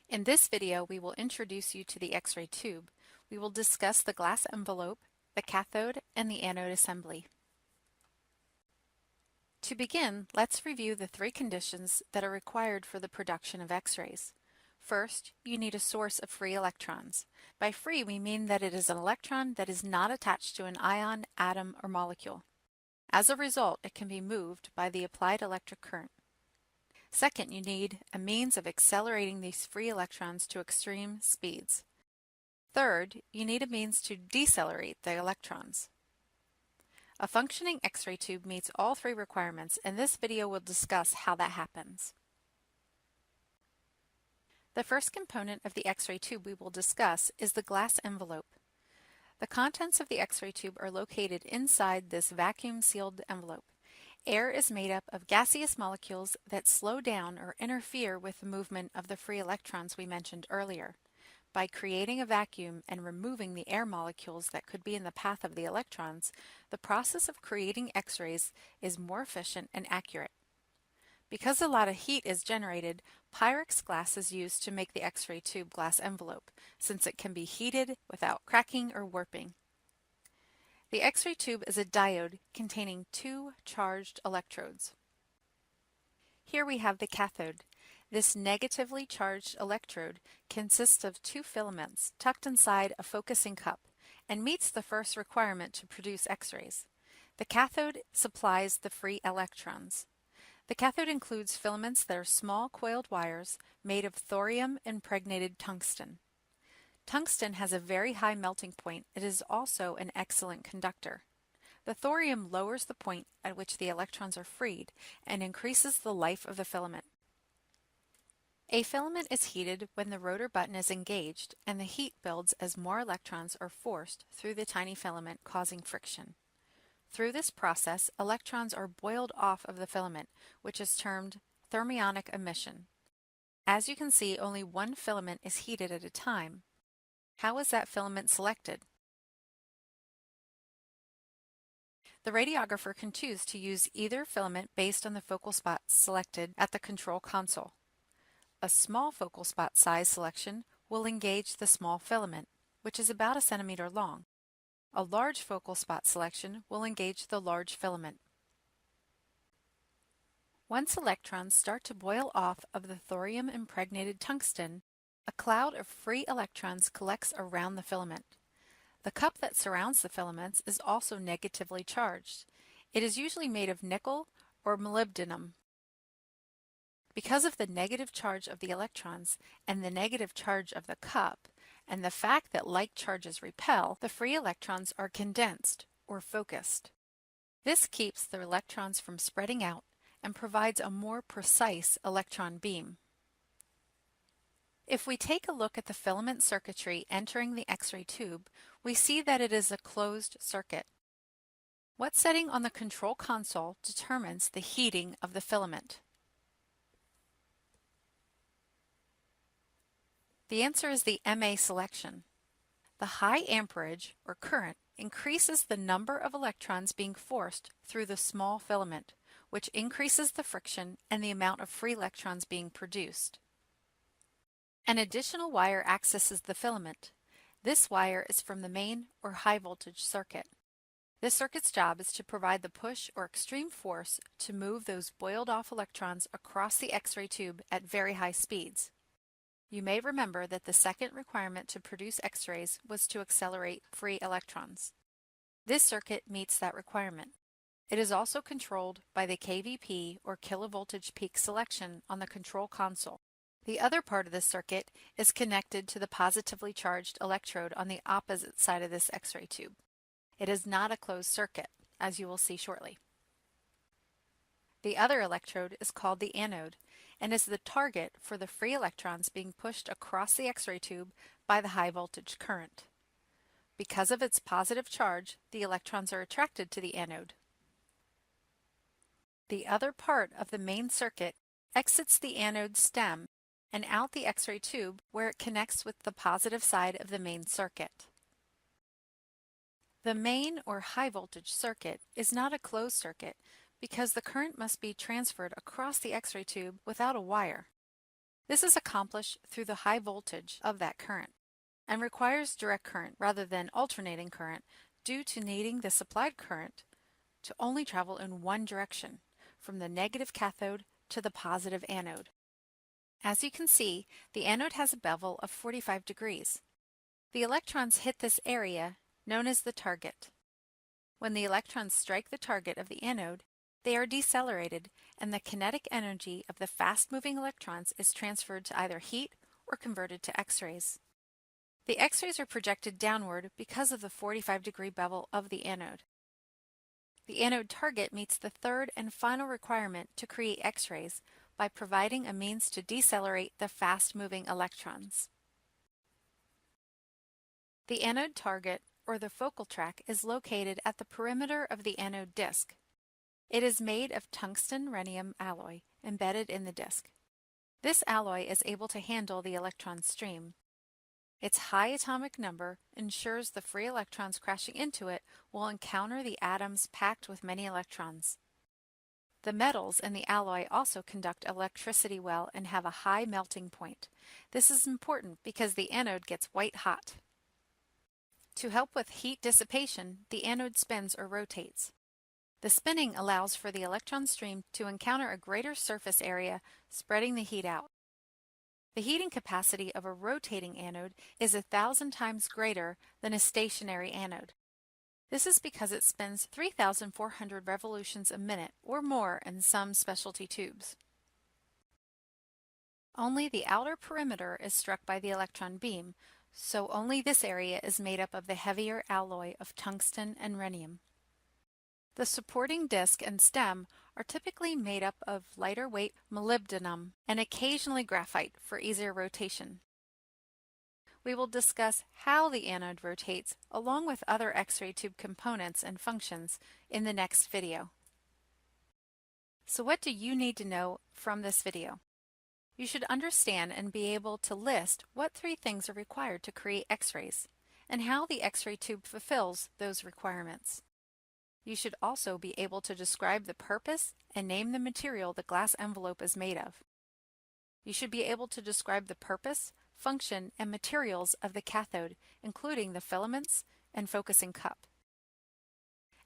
In this video, we will introduce you to the X-ray tube. We will discuss the glass envelope, the cathode, and the anode assembly. To begin, let's review the three conditions that are required for the production of X-rays. First, you need a source of free electrons. By free, we mean that it is an electron that is not attached to an ion, atom, or molecule. As a result, it can be moved by the applied electric current. Second, you need a means of accelerating these free electrons to extreme speeds. Third, you need a means to decelerate the electrons. A functioning X-ray tube meets all three requirements, and this video will discuss how that happens. The first component of the X-ray tube we will discuss is the glass envelope. The contents of the X-ray tube are located inside this vacuum-sealed envelope. Air is made up of gaseous molecules that slow down or interfere with the movement of the free electrons we mentioned earlier. By creating a vacuum and removing the air molecules that could be in the path of the electrons, the process of creating X-rays is more efficient and accurate. Because a lot of heat is generated, Pyrex glass is used to make the X-ray tube glass envelope, since it can be heated without cracking or warping. The X-ray tube is a diode containing two charged electrodes. Here we have the cathode. This negatively charged electrode consists of two filaments tucked inside a focusing cup and meets the first requirement to produce X-rays. The cathode supplies the free electrons. The cathode includes filaments that are small coiled wires made of thorium-impregnated tungsten. Tungsten has a very high melting point. It is also an excellent conductor. The thorium lowers the point at which the electrons are freed and increases the life of the filament. A filament is heated when the rotor button is engaged, and the heat builds as more electrons are forced through the tiny filament, causing friction. Through this process, electrons are boiled off of the filament, which is termed thermionic emission. As you can see, only one filament is heated at a time. How is that filament selected? The radiographer can choose to use either filament based on the focal spot selected at the control console. A small focal spot size selection will engage the small filament, which is about a centimeter long. A large focal spot selection will engage the large filament. Once electrons start to boil off of the thorium-impregnated tungsten, a cloud of free electrons collects around the filament. The cup that surrounds the filaments is also negatively charged. It is usually made of nickel or molybdenum. Because of the negative charge of the electrons and the negative charge of the cup, and the fact that like charges repel, the free electrons are condensed or focused. This keeps the electrons from spreading out and provides a more precise electron beam. If we take a look at the filament circuitry entering the X-ray tube, we see that it is a closed circuit. What setting on the control console determines the heating of the filament? The answer is the MA selection. The high amperage, or current, increases the number of electrons being forced through the small filament, which increases the friction and the amount of free electrons being produced. An additional wire accesses the filament. This wire is from the main or high voltage circuit. This circuit's job is to provide the push or extreme force to move those boiled off electrons across the X-ray tube at very high speeds. You may remember that the second requirement to produce X-rays was to accelerate free electrons. This circuit meets that requirement. It is also controlled by the kVp or kilovoltage peak selection on the control console. The other part of the circuit is connected to the positively charged electrode on the opposite side of this X-ray tube. It is not a closed circuit, as you will see shortly. The other electrode is called the anode and is the target for the free electrons being pushed across the X-ray tube by the high voltage current. Because of its positive charge, the electrons are attracted to the anode. The other part of the main circuit exits the anode stem and out the X-ray tube where it connects with the positive side of the main circuit. The main or high voltage circuit is not a closed circuit because the current must be transferred across the X-ray tube without a wire. This is accomplished through the high voltage of that current and requires direct current rather than alternating current due to needing the supplied current to only travel in one direction, from the negative cathode to the positive anode. As you can see, the anode has a bevel of 45 degrees. The electrons hit this area, known as the target. When the electrons strike the target of the anode, they are decelerated, and the kinetic energy of the fast-moving electrons is transferred to either heat or converted to X-rays. The X-rays are projected downward because of the 45-degree bevel of the anode. The anode target meets the third and final requirement to create X-rays by providing a means to decelerate the fast-moving electrons. The anode target, or the focal track, is located at the perimeter of the anode disk. It is made of tungsten-rhenium alloy embedded in the disk. This alloy is able to handle the electron stream. Its high atomic number ensures the free electrons crashing into it will encounter the atoms packed with many electrons. The metals in the alloy also conduct electricity well and have a high melting point. This is important because the anode gets white hot. To help with heat dissipation, the anode spins or rotates. The spinning allows for the electron stream to encounter a greater surface area, spreading the heat out. The heating capacity of a rotating anode is 1,000 times greater than a stationary anode. This is because it spins 3,400 revolutions a minute or more in some specialty tubes. Only the outer perimeter is struck by the electron beam, so only this area is made up of the heavier alloy of tungsten and rhenium. The supporting disc and stem are typically made up of lighter weight molybdenum and occasionally graphite for easier rotation. We will discuss how the anode rotates along with other X-ray tube components and functions in the next video. So what do you need to know from this video? You should understand and be able to list what 3 things are required to create X-rays and how the X-ray tube fulfills those requirements. You should also be able to describe the purpose and name the material the glass envelope is made of. You should be able to describe the purpose, function, and materials of the cathode, including the filaments and focusing cup.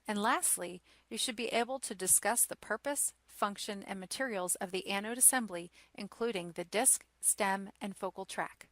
And lastly, you should be able to discuss the purpose, function, and materials of the anode assembly, including the disc, stem, and focal track.